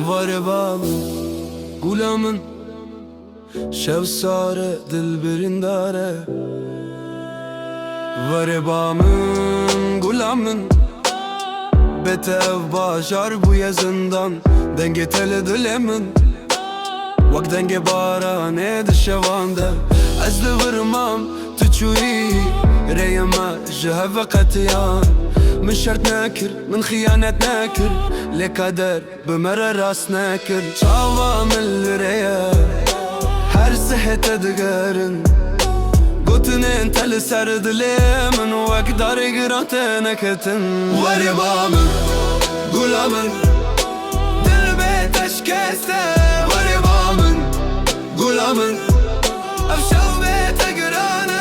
Varibamın, gulamın, şevsare dilberindare. Varibamın, gulamın, betev başar bu yazından. Denge tele dilemin, vak denge barane dişevande. Ez de vırmam, تشوي ريما جهة قتيان. من شرط ناكر من خيانات ناكر لقدر بمرة راس ناكر. شعوام الريا هر صحة تدقارن قوتن انت لسرد ليمن واقدر قراتنا كتن. وربامن قلامن دل بيت اشكاسته. وربامن قلامن افشل بيت قرانا.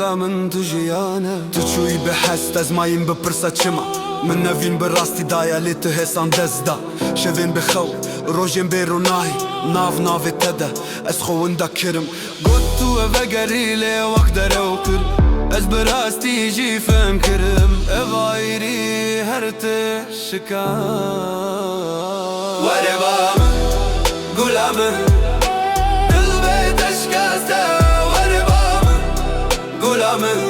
من تجيانا تشوي بحست از ماين بپرسا چما. من نوين براستي دايا ليت هسان دزدا. شوين بخو روجين بيروناي ناف ناف تدا. از خووندا كرم قوتو وقريلي واقدر اوكر. از براستي جي فهم كرم اغايري هرت شكان. وربامن قلامن قلبي تشكاسته. قلامن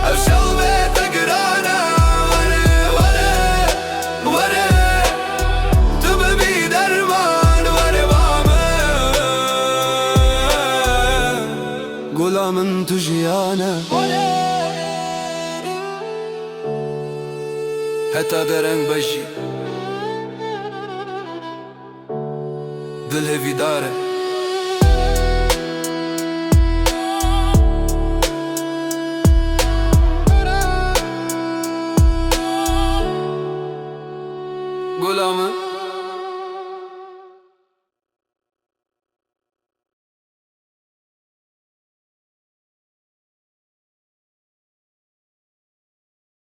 افشل بيت قرانا. وري تبي درمان. وربامن قلامن تجيانا حتى درنگ بجي دل هفي داره. Gulamın